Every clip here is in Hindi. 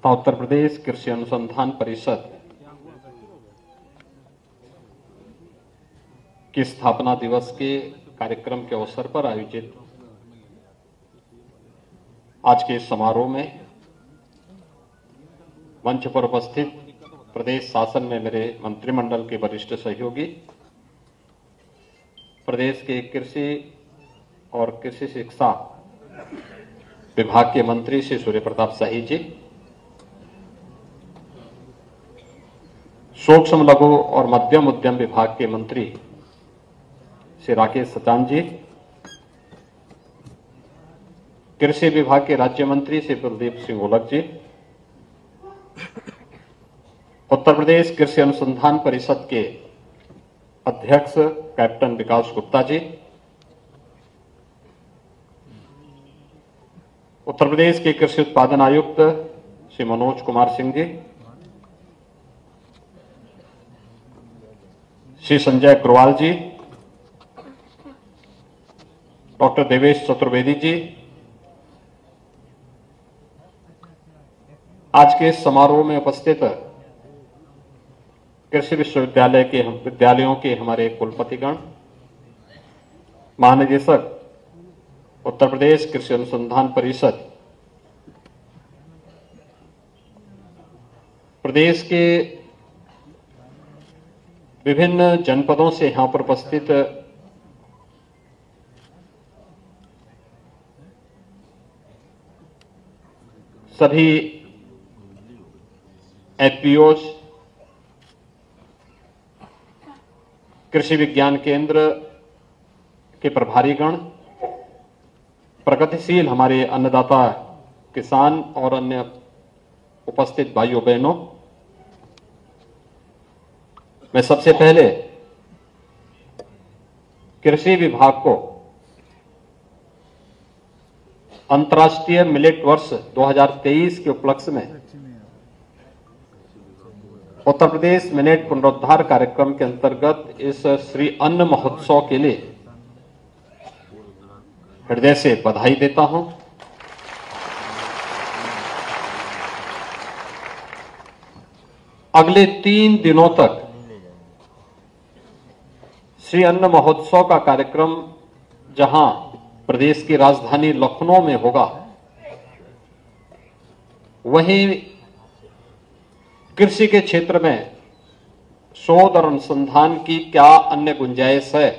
तथा उत्तर प्रदेश कृषि अनुसंधान परिषद की स्थापना दिवस के कार्यक्रम के अवसर पर आयोजित आज के समारोह में मंच पर उपस्थित प्रदेश शासन में मेरे मंत्रिमंडल के वरिष्ठ सहयोगी, प्रदेश के कृषि और कृषि शिक्षा विभाग के मंत्री श्री सूर्य प्रताप शाही जी, सूक्ष्म लघु और मध्यम उद्यम विभाग के मंत्री श्री राकेश सचान जी, कृषि विभाग के राज्य मंत्री श्री कुलदीप सिंह ओलख जी, उत्तर प्रदेश कृषि अनुसंधान परिषद के अध्यक्ष कैप्टन विकास गुप्ता जी, उत्तर प्रदेश के कृषि उत्पादन आयुक्त श्री मनोज कुमार सिंह जी, श्री संजय अग्रवाल जी, डॉक्टर देवेश चतुर्वेदी जी, आज के इस समारोह में उपस्थित कृषि विद्यालयों के हमारे कुलपतिगण, महानिदेशक उत्तर प्रदेश कृषि अनुसंधान परिषद, प्रदेश के विभिन्न जनपदों से यहां पर उपस्थित सभी एफपीओज, कृषि विज्ञान केंद्र के प्रभारीगण, प्रगतिशील हमारे अन्नदाता किसान और अन्य उपस्थित भाइयों बहनों, मैं सबसे पहले कृषि विभाग को अंतर्राष्ट्रीय मिलेट वर्ष 2023 के उपलक्ष्य में उत्तर प्रदेश मिलेट पुनरुद्धार कार्यक्रम के अंतर्गत इस श्री अन्न महोत्सव के लिए हृदय से बधाई देता हूं। अगले 3 दिनों तक श्री अन्न महोत्सव का कार्यक्रम जहां प्रदेश की राजधानी लखनऊ में होगा, वहीं कृषि के क्षेत्र में शोध और अनुसंधान की क्या अन्य गुंजाइश है,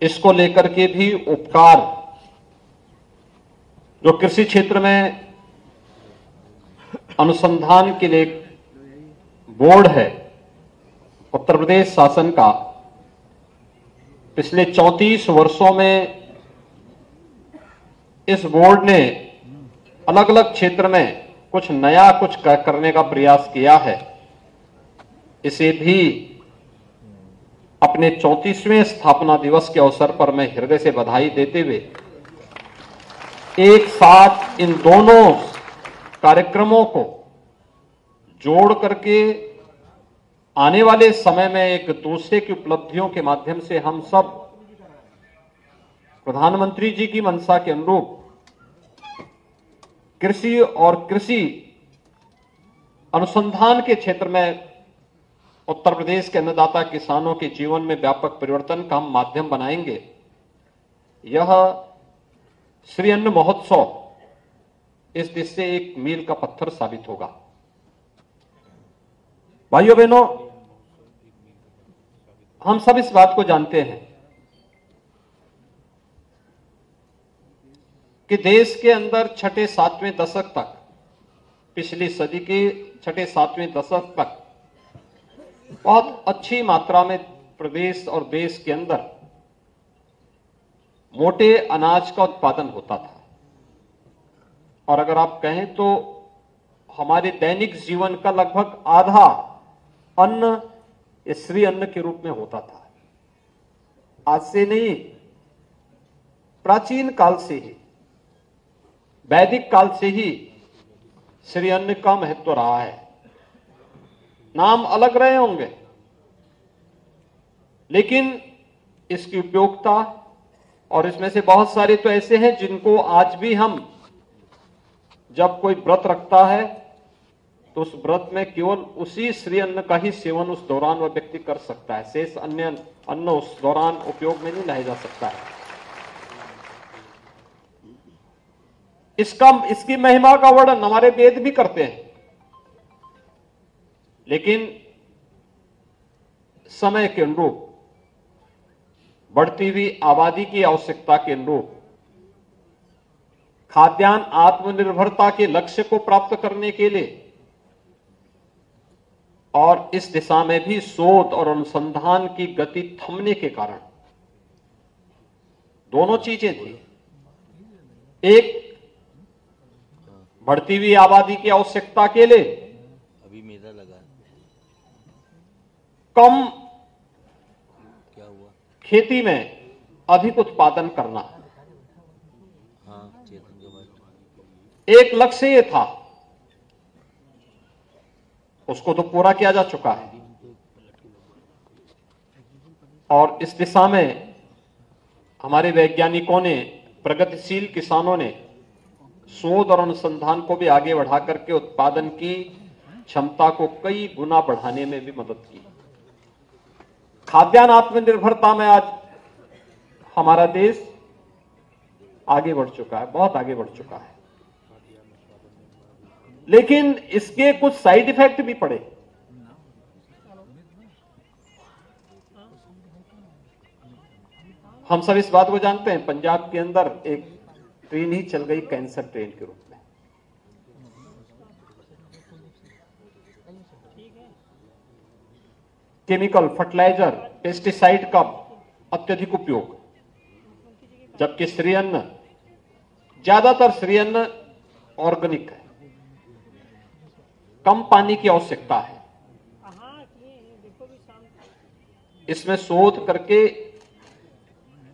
इसको लेकर के भी उपकार जो कृषि क्षेत्र में अनुसंधान के लिए बोर्ड है उत्तर प्रदेश शासन का, पिछले 34 वर्षों में इस बोर्ड ने अलग अलग क्षेत्र में कुछ नया कुछ करने का प्रयास किया है। इसे भी अपने 34वें स्थापना दिवस के अवसर पर मैं हृदय से बधाई देते हुए एक साथ इन दोनों कार्यक्रमों को जोड़ करके आने वाले समय में एक दूसरे की उपलब्धियों के माध्यम से हम सब प्रधानमंत्री जी की मंशा के अनुरूप कृषि और कृषि अनुसंधान के क्षेत्र में उत्तर प्रदेश के अन्नदाता किसानों के जीवन में व्यापक परिवर्तन का हम माध्यम बनाएंगे। यह श्री अन्न महोत्सव इस दिशा से एक मील का पत्थर साबित होगा। भाइयों बहनों, हम सब इस बात को जानते हैं कि देश के अंदर 6-7वें दशक तक, पिछली सदी के 6-7वें दशक तक बहुत अच्छी मात्रा में प्रदेश और देश के अंदर मोटे अनाज का उत्पादन होता था। और अगर आप कहें तो हमारे दैनिक जीवन का लगभग आधा अन्न श्री अन्न के रूप में होता था। आज से नहीं, प्राचीन काल से ही, वैदिक काल से ही श्री अन्न का महत्व रहा है। नाम अलग रहे होंगे, लेकिन इसकी उपयोगिता और इसमें से बहुत सारे तो ऐसे हैं जिनको आज भी हम जब कोई व्रत रखता है तो उस व्रत में केवल उसी श्री अन्न का ही सेवन उस दौरान वह व्यक्ति कर सकता है। शेष अन्य अन्न उस दौरान उपयोग में नहीं लाया जा सकता है। इसकी महिमा का वर्णन हमारे वेद भी करते हैं, लेकिन समय के अनुरूप, बढ़ती हुई आबादी की आवश्यकता के अनुरूप, खाद्यान्न आत्मनिर्भरता के लक्ष्य को प्राप्त करने के लिए और इस दिशा में भी शोध और अनुसंधान की गति थमने के कारण दोनों चीजें थी। एक, बढ़ती हुई आबादी की आवश्यकता के लिए अभी मेरा लगा कम क्या हुआ खेती में अधिक उत्पादन करना। हाँ, चेतन के बाद एक लक्ष्य ये था, उसको तो पूरा किया जा चुका है और इस दिशा में हमारे वैज्ञानिकों ने, प्रगतिशील किसानों ने शोध और अनुसंधान को भी आगे बढ़ा करके उत्पादन की क्षमता को कई गुना बढ़ाने में भी मदद की। खाद्यान्न आत्मनिर्भरता में आज हमारा देश आगे बढ़ चुका है, बहुत आगे बढ़ चुका है, लेकिन इसके कुछ साइड इफेक्ट भी पड़े। हम सब इस बात को जानते हैं, पंजाब के अंदर एक ट्रेन ही चल गई कैंसर ट्रेन के रूप में। केमिकल, फर्टिलाइजर, पेस्टिसाइड का अत्यधिक उपयोग, जबकि श्री अन्न, ज्यादातर श्री अन्न ऑर्गेनिक है, कम पानी की आवश्यकता है। इसमें शोध करके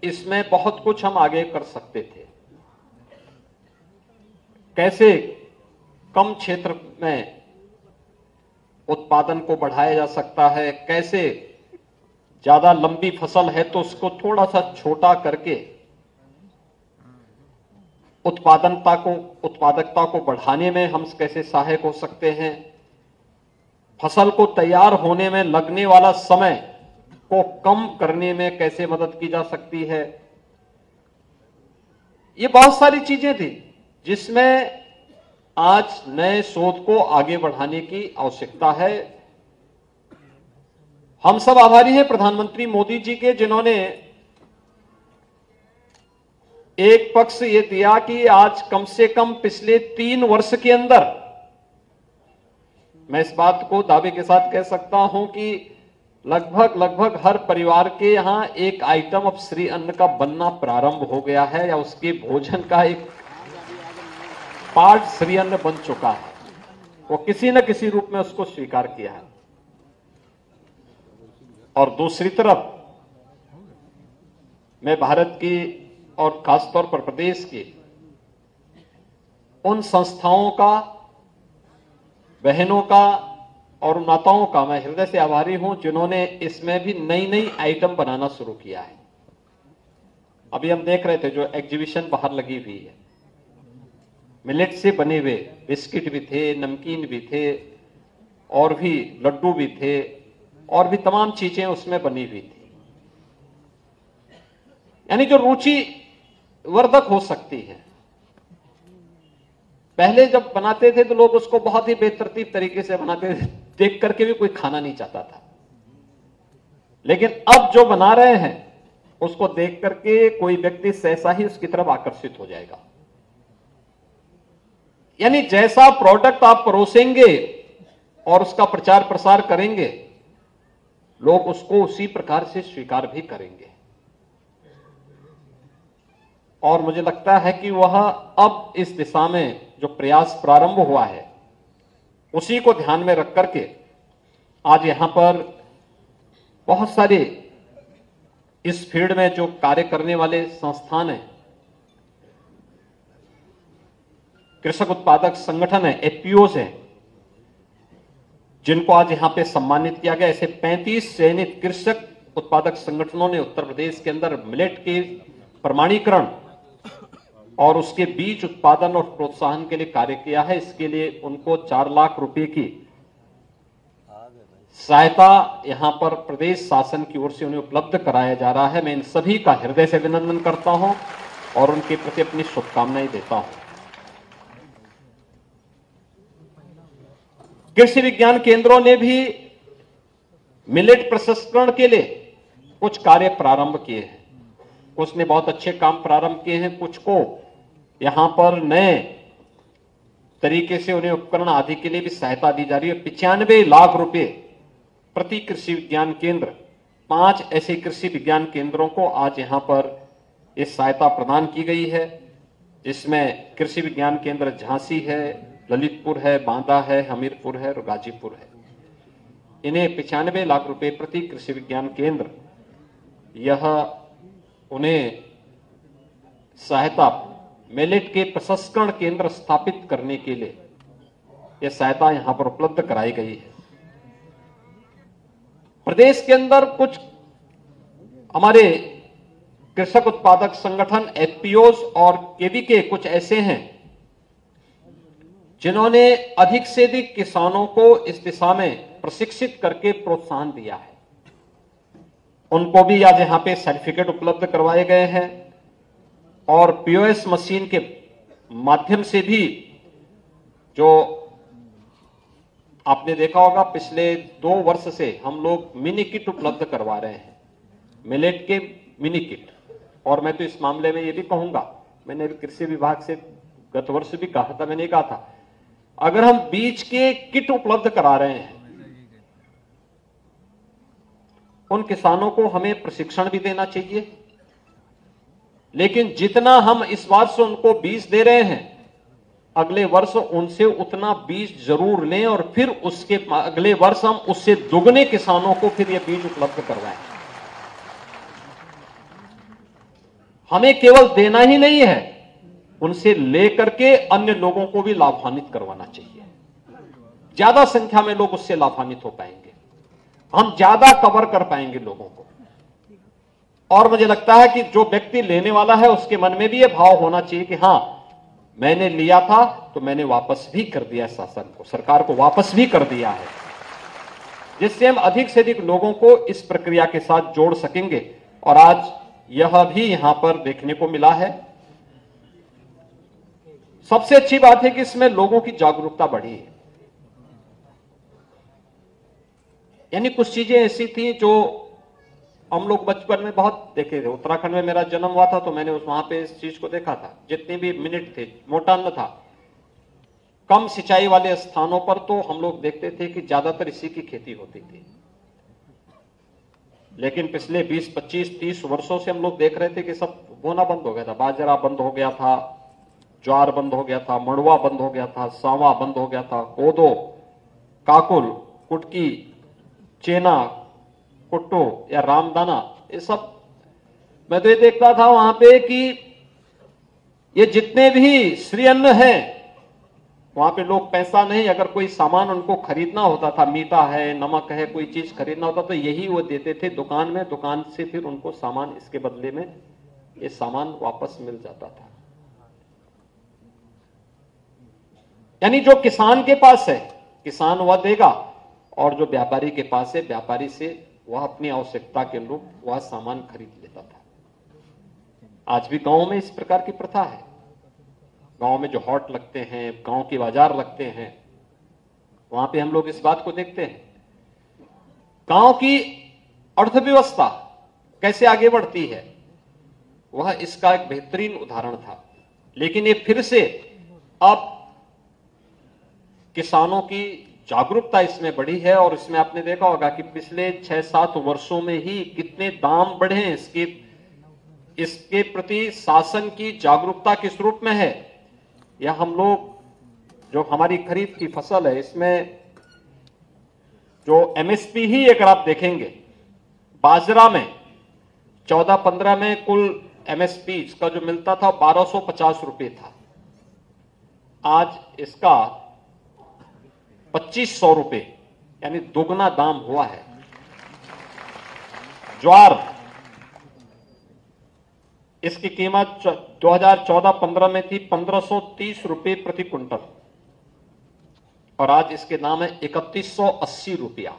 इसमें बहुत कुछ हम आगे कर सकते थे। कैसे कम क्षेत्र में उत्पादन को बढ़ाया जा सकता है, कैसे ज्यादा लंबी फसल है तो उसको थोड़ा सा छोटा करके उत्पादकता को बढ़ाने में हम कैसे सहायक हो सकते हैं, फसल को तैयार होने में लगने वाला समय को कम करने में कैसे मदद की जा सकती है। ये बहुत सारी चीजें थी जिसमें आज नए शोध को आगे बढ़ाने की आवश्यकता है। हम सब आभारी हैं प्रधानमंत्री मोदी जी के, जिन्होंने एक पक्ष ये दिया कि आज कम से कम पिछले 3 वर्ष के अंदर, मैं इस बात को दावे के साथ कह सकता हूं कि लगभग हर परिवार के यहां एक आइटम अब श्री अन्न का बनना प्रारंभ हो गया है, या उसके भोजन का एक पार्ट श्री अन्न बन चुका है। वो किसी न किसी रूप में उसको स्वीकार किया है। और दूसरी तरफ मैं भारत की और खासतौर पर प्रदेश के उन संस्थाओं का, बहनों का और माताओं का मैं हृदय से आभारी हूं, जिन्होंने इसमें भी नई नई आइटम बनाना शुरू किया है। अभी हम देख रहे थे जो एग्जीबिशन बाहर लगी हुई है, मिलेट से बने हुए बिस्किट भी थे, नमकीन भी थे, और भी लड्डू भी थे, और भी तमाम चीजें उसमें बनी हुई थी। यानी जो रुचि वर्धक हो सकती है। पहले जब बनाते थे तो लोग उसको बहुत ही बेतरतीब तरीके से बनाते थे, देख करके भी कोई खाना नहीं चाहता था। लेकिन अब जो बना रहे हैं उसको देख करके कोई व्यक्ति सहसा ही उसकी तरफ आकर्षित हो जाएगा। यानी जैसा प्रोडक्ट आप परोसेंगे और उसका प्रचार प्रसार करेंगे, लोग उसको उसी प्रकार से स्वीकार भी करेंगे। और मुझे लगता है कि वह अब इस दिशा में जो प्रयास प्रारंभ हुआ है, उसी को ध्यान में रख करके आज यहां पर बहुत सारे इस फील्ड में जो कार्य करने वाले संस्थान हैं, कृषक उत्पादक संगठन है, एफपीओस है, जिनको आज यहां पे सम्मानित किया गया। ऐसे 35 चयनित कृषक उत्पादक संगठनों ने उत्तर प्रदेश के अंदर मिलेट के प्रमाणीकरण और उसके बीज उत्पादन और प्रोत्साहन के लिए कार्य किया है। इसके लिए उनको 4 लाख रुपए की सहायता यहां पर प्रदेश शासन की ओर से उन्हें उपलब्ध कराया जा रहा है। मैं इन सभी का हृदय से अभिनंदन करता हूं और उनके प्रति अपनी शुभकामनाएं देता हूं। कृषि विज्ञान केंद्रों ने भी मिलेट प्रसंस्करण के लिए कुछ कार्य प्रारंभ किए हैं। कुछ ने बहुत अच्छे काम प्रारंभ किए हैं, कुछ को यहां पर नए तरीके से उन्हें उपकरण आदि के लिए भी सहायता दी जा रही है। 95 लाख रुपए प्रति कृषि विज्ञान केंद्र, 5 ऐसे कृषि विज्ञान केंद्रों को आज यहां पर इस सहायता प्रदान की गई है, जिसमें कृषि विज्ञान केंद्र झांसी है, ललितपुर है, बांदा है, हमीरपुर है और गाजीपुर है। इन्हें 95 लाख रुपए प्रति कृषि विज्ञान केंद्र, यह उन्हें सहायता मिलेट के प्रसंस्करण केंद्र स्थापित करने के लिए यह सहायता यहां पर उपलब्ध कराई गई है। प्रदेश के अंदर कुछ हमारे कृषक उत्पादक संगठन एफपीओस और केवीके कुछ ऐसे हैं जिन्होंने अधिक से अधिक किसानों को इस दिशा में प्रशिक्षित करके प्रोत्साहन दिया है। उनको भी आज यहां पे सर्टिफिकेट उपलब्ध करवाए गए हैं और पीओएस मशीन के माध्यम से भी, जो आपने देखा होगा पिछले 2 वर्ष से हम लोग मिनी किट उपलब्ध करवा रहे हैं, मिलेट के मिनी किट। और मैं तो इस मामले में ये भी कहूंगा, मैंने कृषि विभाग से गत वर्ष भी कहा था, मैंने कहा था अगर हम बीज के किट उपलब्ध करा रहे हैं, उन किसानों को हमें प्रशिक्षण भी देना चाहिए, लेकिन जितना हम इस वर्ष उनको बीज दे रहे हैं, अगले वर्ष उनसे उतना बीज जरूर लें और फिर उसके अगले वर्ष हम उससे दुगने किसानों को फिर यह बीज उपलब्ध करवाएं। हमें केवल देना ही नहीं है, उनसे लेकर के अन्य लोगों को भी लाभान्वित करवाना चाहिए। ज्यादा संख्या में लोग उससे लाभान्वित हो पाएंगे, हम ज्यादा कवर कर पाएंगे लोगों को। और मुझे लगता है कि जो व्यक्ति लेने वाला है उसके मन में भी यह भाव होना चाहिए कि हां, मैंने लिया था तो मैंने वापस भी कर दिया, शासन को, सरकार को वापस भी कर दिया है, जिससे हम अधिक से अधिक लोगों को इस प्रक्रिया के साथ जोड़ सकेंगे। और आज यह भी यहां पर देखने को मिला है। सबसे अच्छी बात है कि इसमें लोगों की जागरूकता बढ़ी है। यानी कुछ चीजें ऐसी थी जो हम लोग बचपन में बहुत देखे थे। उत्तराखंड में मेरा जन्म हुआ था तो मैंने वहां पे इस चीज को देखा था। जितने भी मिनट थे, मोटा अन्न था, कम सिंचाई वाले स्थानों पर तो हम लोग देखते थे कि ज्यादातर इसी की खेती होती थी। लेकिन पिछले 20, 25, 30 वर्षों से हम लोग देख रहे थे कि सब बोना बंद हो गया था। बाजरा बंद हो गया था, ज्वार बंद हो गया था, मड़ुआ बंद हो गया था, सांवा बंद हो गया था, कोदो, काकुल, कुटकी, चेना, कुट्टू या रामदाना, ये सब मैं तो ये देखता था वहां पे कि ये जितने भी श्री अन्न है, वहां पे लोग पैसा नहीं, अगर कोई सामान उनको खरीदना होता था, मीठा है, नमक है, कोई चीज खरीदना होता तो यही वो देते थे दुकान में। दुकान से फिर उनको सामान, इसके बदले में ये सामान वापस मिल जाता था। यानी जो किसान के पास है, किसान वह देगा, और जो व्यापारी के पास है, व्यापारी से वह अपनी आवश्यकता के अनुरूप वह सामान खरीद लेता था। आज भी गांव में इस प्रकार की प्रथा है। गांव में जो हॉट लगते हैं, गांव के बाजार लगते हैं, वहां पे हम लोग इस बात को देखते हैं। गांव की अर्थव्यवस्था कैसे आगे बढ़ती है, वह इसका एक बेहतरीन उदाहरण था। लेकिन ये फिर से अब किसानों की जागरूकता इसमें बढ़ी है। और इसमें आपने देखा होगा कि पिछले 6-7 वर्षों में ही कितने दाम बढ़े हैं। इसके प्रति शासन की जागरूकता किस रूप में है, या हम लोग जो हमारी खरीफ की फसल है, इसमें जो एमएसपी ही अगर आप देखेंगे, बाजरा में 14-15 में कुल एमएसपी इसका जो मिलता था 1250 रुपए था। आज इसका 2500 रुपए, यानी दोगुना दाम हुआ है। ज्वार इसकी कीमत 2014-15 में थी 1530 रुपए प्रति क्विंटल और आज इसके दाम है 3180 रुपया,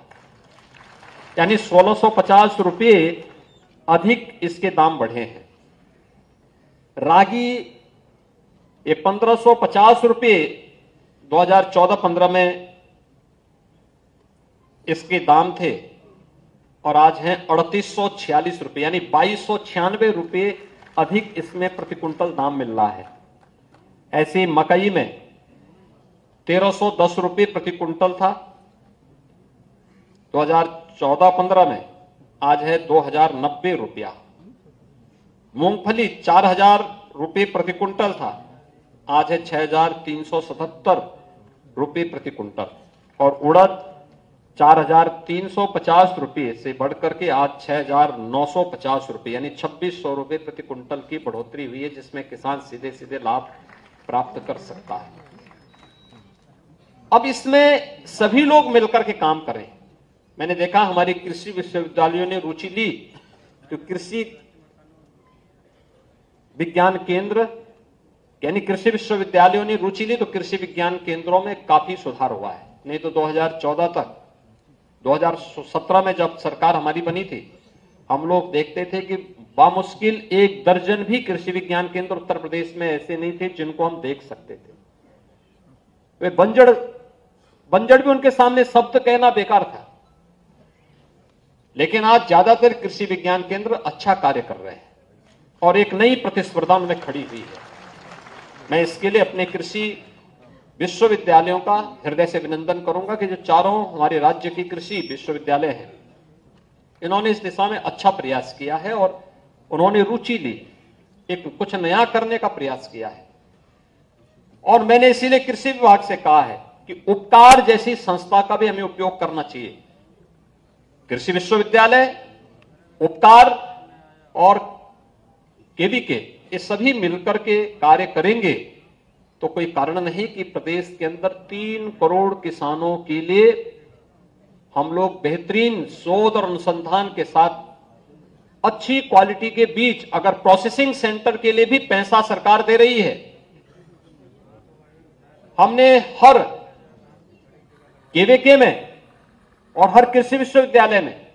यानी 1650 रुपये अधिक इसके दाम बढ़े हैं। रागी ये 1550 रुपये 2014-15 में इसके दाम थे और आज हैं 3846 रुपये, यानी 2296 रुपये अधिक इसमें प्रति क्विंटल दाम मिल रहा है। ऐसे मकई में 1310 रुपये प्रति क्विंटल था 2014-15 में, आज है 2090 रुपया। मूंगफली 4000 रुपये प्रति क्विंटल था, आज है 6377 रुपये प्रति क्विंटल। और उड़द 4350 रुपये से बढ़कर के आज 6950 रुपये, यानी 2600 रुपये प्रति क्विंटल की बढ़ोतरी हुई है, जिसमें किसान सीधे सीधे लाभ प्राप्त कर सकता है। अब इसमें सभी लोग मिलकर के काम करें। मैंने देखा हमारे कृषि विश्वविद्यालयों ने रुचि ली, तो कृषि विज्ञान केंद्र यानी कृषि विश्वविद्यालयों ने रुचि ली, तो कृषि विज्ञान केंद्रों में काफी सुधार हुआ है। नहीं तो 2014 तक 2017 में जब सरकार हमारी बनी थी, हम लोग देखते थे कि बामुश्किल 1 दर्जन भी कृषि विज्ञान केंद्र उत्तर प्रदेश में ऐसे नहीं थे जिनको हम देख सकते थे। वे बंजर भी उनके सामने शब्द कहना बेकार था। लेकिन आज ज्यादातर कृषि विज्ञान केंद्र अच्छा कार्य कर रहे हैं और एक नई प्रतिस्पर्धा उनमें खड़ी हुई है। मैं इसके लिए अपने कृषि विश्वविद्यालयों का हृदय से अभिनंदन करूंगा कि जो चारों हमारे राज्य की कृषि विश्वविद्यालय हैं, इन्होंने इस दिशा में अच्छा प्रयास किया है और उन्होंने रुचि ली, एक कुछ नया करने का प्रयास किया है। और मैंने इसीलिए कृषि विभाग से कहा है कि उपकार जैसी संस्था का भी हमें उपयोग करना चाहिए। कृषि विश्वविद्यालय, उपकार और केवीके ये सभी मिलकर के कार्य करेंगे तो कोई कारण नहीं कि प्रदेश के अंदर 3 करोड़ किसानों के लिए हम लोग बेहतरीन शोध और अनुसंधान के साथ अच्छी क्वालिटी के बीज, अगर प्रोसेसिंग सेंटर के लिए भी पैसा सरकार दे रही है, हमने हर केवीके में और हर कृषि विश्वविद्यालय में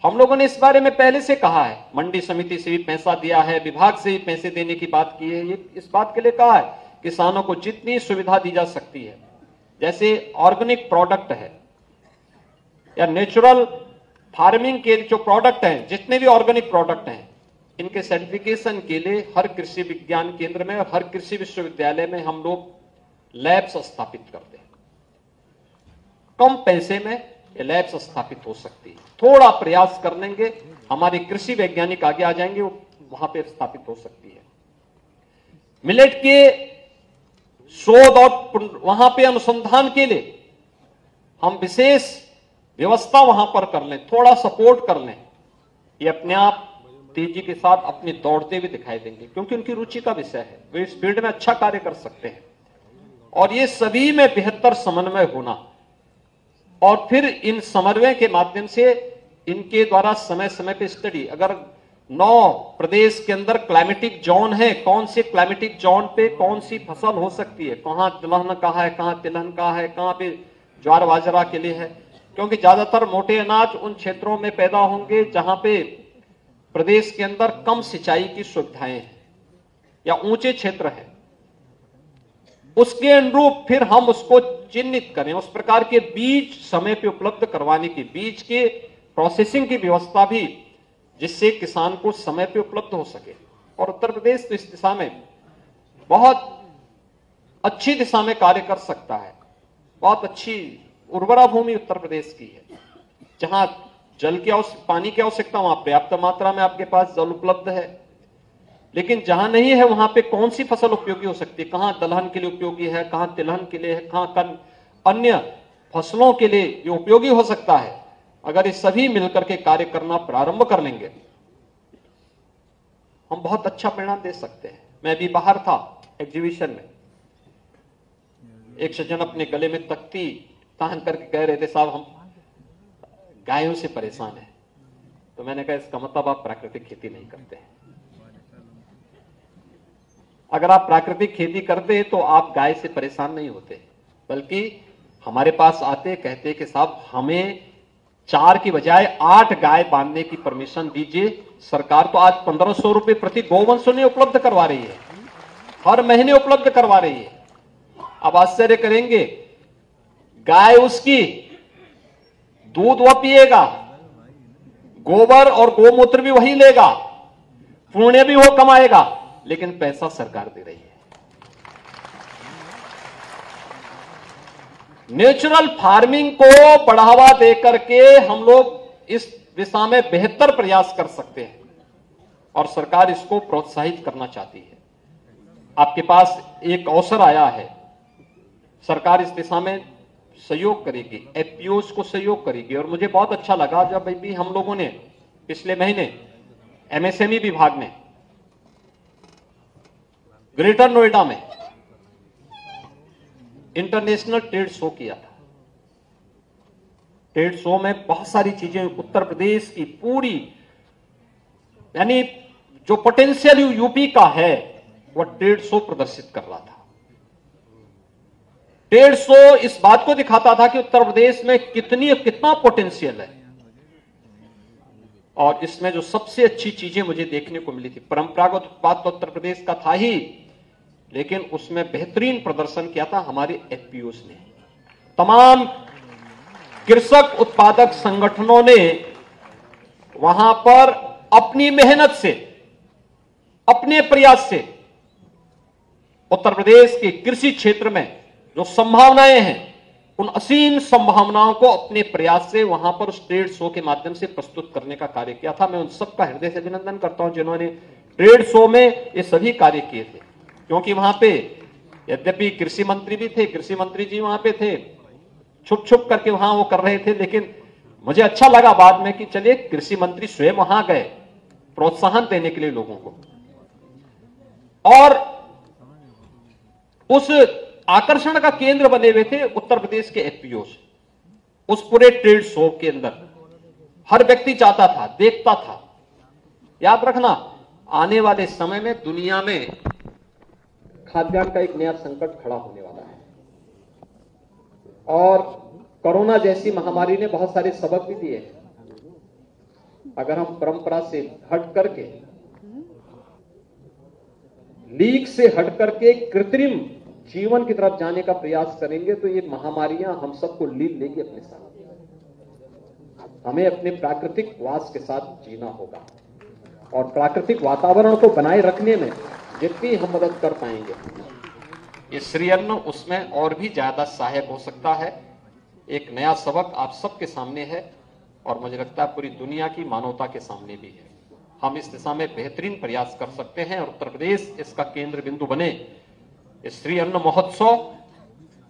हम लोगों ने इस बारे में पहले से कहा है। मंडी समिति से भी पैसा दिया है, विभाग से भी पैसे देने की बात की है। ये इस बात के लिए कहा है किसानों को जितनी सुविधा दी जा सकती है, जैसे ऑर्गेनिक प्रोडक्ट है या नेचुरल फार्मिंग के जो प्रोडक्ट हैं, जितने भी ऑर्गेनिक प्रोडक्ट हैं, इनके सर्टिफिकेशन के लिए हर कृषि विज्ञान केंद्र में और हर कृषि विश्वविद्यालय में हम लोग लैब्स स्थापित करते हैं। कम पैसे में ये लैब्स स्थापित हो सकती है। थोड़ा प्रयास कर लेंगे, हमारे कृषि वैज्ञानिक आगे आ जाएंगे, वो वहां पे स्थापित हो सकती है। मिलेट के शोध और वहां पे अनुसंधान के लिए हम विशेष व्यवस्था वहां पर कर लें, थोड़ा सपोर्ट कर लें, ये अपने आप तेजी के साथ अपने दौड़ते हुए दिखाई देंगे, क्योंकि उनकी रुचि का विषय है, वे इस फील्ड में अच्छा कार्य कर सकते हैं। और ये सभी में बेहतर समन्वय होना और फिर इन समन्वय के माध्यम से इनके द्वारा समय समय पे स्टडी, अगर 9 प्रदेश के अंदर क्लाइमेटिक जोन है, कौन से क्लाइमेटिक जोन पे कौन सी फसल हो सकती है, कहां दलहन का है, कहां तिलहन का है, कहां पे ज्वार बाजरा के लिए है, क्योंकि ज्यादातर मोटे अनाज उन क्षेत्रों में पैदा होंगे जहां पे प्रदेश के अंदर कम सिंचाई की सुविधाएं हैं या ऊंचे क्षेत्र है। उसके अनुरूप फिर हम उसको चिन्हित करें, उस प्रकार के बीज समय पे उपलब्ध करवाने की, बीज के प्रोसेसिंग की व्यवस्था भी, जिससे किसान को समय पे उपलब्ध हो सके। और उत्तर प्रदेश तो इस दिशा में बहुत अच्छी दिशा में कार्य कर सकता है। बहुत अच्छी उर्वरा भूमि उत्तर प्रदेश की है, जहां जल की पानी की आवश्यकता, वहां पर्याप्त मात्रा में आपके पास जल उपलब्ध है। लेकिन जहां नहीं है वहां पे कौन सी फसल उपयोगी हो सकती है, कहां दलहन के लिए उपयोगी है, कहां तिलहन के लिए है, कहां अन्य फसलों के लिए ये उपयोगी हो सकता है। अगर ये सभी मिलकर के कार्य करना प्रारंभ कर लेंगे, हम बहुत अच्छा परिणाम दे सकते हैं। मैं भी बाहर था एग्जीबिशन में, एक सज्जन अपने गले में तख्ती तान करके कह रहे थे, साहब हम गायों से परेशान हैं। तो मैंने कहा इसका मतलब आप प्राकृतिक खेती नहीं करते हैं। अगर आप प्राकृतिक खेती करते तो आप गाय से परेशान नहीं होते, बल्कि हमारे पास आते कहते कि साहब हमें 4 की बजाय 8 गाय बांधने की परमिशन दीजिए। सरकार तो आज 1500 रुपए प्रति गौवंश उपलब्ध करवा रही है, हर महीने उपलब्ध करवा रही है। अब आश्चर्य करेंगे, गाय उसकी दूध वह पिएगा, गोबर और गोमूत्र भी वही लेगा, पुण्य भी वो कमाएगा, लेकिन पैसा सरकार दे रही है। नेचुरल फार्मिंग को बढ़ावा देकर के हम लोग इस दिशा में बेहतर प्रयास कर सकते हैं और सरकार इसको प्रोत्साहित करना चाहती है। आपके पास एक अवसर आया है, सरकार इस दिशा में सहयोग करेगी, एफपीओस को सहयोग करेगी। और मुझे बहुत अच्छा लगा जब भी हम लोगों ने पिछले महीने एमएसएमई विभाग ने ग्रेटर नोएडा में इंटरनेशनल ट्रेड शो किया था। ट्रेड शो में बहुत सारी चीजें उत्तर प्रदेश की पूरी, यानी जो पोटेंशियल यूपी का है वह ट्रेड शो प्रदर्शित कर रहा था। ट्रेड शो इस बात को दिखाता था कि उत्तर प्रदेश में कितना पोटेंशियल है। और इसमें जो सबसे अच्छी चीजें मुझे देखने को मिली थी, परंपरागत उत्पाद तो उत्तर प्रदेश का था ही, लेकिन उसमें बेहतरीन प्रदर्शन किया था हमारे एफपीओस ने। तमाम कृषक उत्पादक संगठनों ने वहां पर अपनी मेहनत से, अपने प्रयास से उत्तर प्रदेश के कृषि क्षेत्र में जो संभावनाएं हैं, उन असीम संभावनाओं को अपने प्रयास से वहां पर उस ट्रेड शो के माध्यम से प्रस्तुत करने का कार्य किया था। मैं उन सबका हृदय से अभिनंदन करता हूं जिन्होंने ट्रेड शो में ये सभी कार्य किए थे। क्योंकि वहां पे यद्यपि कृषि मंत्री भी थे, कृषि मंत्री जी वहां पे थे, छुप छुप करके वहां वो कर रहे थे, लेकिन मुझे अच्छा लगा बाद में कि चलिए कृषि मंत्री स्वयं वहां गए प्रोत्साहन देने के लिए लोगों को। और उस आकर्षण का केंद्र बने हुए थे उत्तर प्रदेश के एफपीओस। उस पूरे ट्रेड शो के अंदर हर व्यक्ति चाहता था, देखता था। याद रखना, आने वाले समय में दुनिया में खाद्यान्न का एक नया संकट खड़ा होने वाला है और कोरोना जैसी महामारी ने बहुत सारे सबक भी दिए। अगर हम परंपरा से हट करके, लीक से हट करके कृत्रिम जीवन की तरफ जाने का प्रयास करेंगे तो ये महामारियां हम सबको लील लेगी अपने साथ। हमें अपने प्राकृतिक वास के साथ जीना होगा और प्राकृतिक वातावरण को बनाए रखने में जितनी हम मदद कर पाएंगे, ये श्री अन्न उसमें और भी ज्यादा सहायक हो सकता है। एक नया सबक आप सबके सामने है और मुझे लगता है पूरी दुनिया की मानवता के सामने भी है। हम इस दिशा में बेहतरीन प्रयास कर सकते हैं और उत्तर प्रदेश इसका केंद्र बिंदु बने। इस श्री अन्न महोत्सव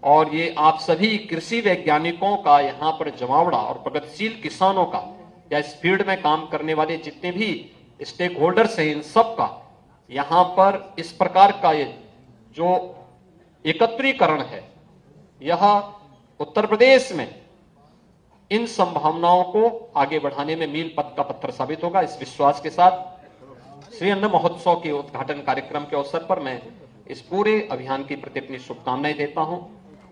और ये आप सभी कृषि वैज्ञानिकों का यहाँ पर जमावड़ा और प्रगतिशील किसानों का या इस फील्ड में काम करने वाले जितने भी स्टेक होल्डर्स हैं, इन सब का यहाँ पर इस प्रकार का ये जो एकत्रीकरण है, यह उत्तर प्रदेश में इन संभावनाओं को आगे बढ़ाने में मील पथ का पत्थर साबित होगा। इस विश्वास के साथ श्री अन्न महोत्सव के उद्घाटन कार्यक्रम के अवसर पर मैं इस पूरे अभियान के प्रति अपनी शुभकामनाएं देता हूं।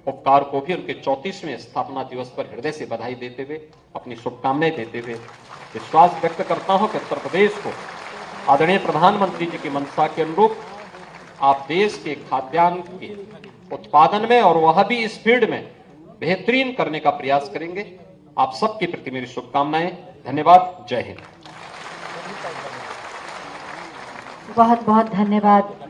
उपकार को भी उनके 34वें स्थापना दिवस पर हृदय से बधाई देते हुए, अपनी शुभकामनाएं देते हुए विश्वास व्यक्त करता हूं कि उत्तर प्रदेश को आदरणीय प्रधानमंत्री जी की मंशा के अनुरूप आप देश के खाद्यान्न के उत्पादन में और वह भी इस फील्ड में बेहतरीन करने का प्रयास करेंगे। आप सबके प्रति मेरी शुभकामनाएं। धन्यवाद। जय हिंद। बहुत बहुत धन्यवाद।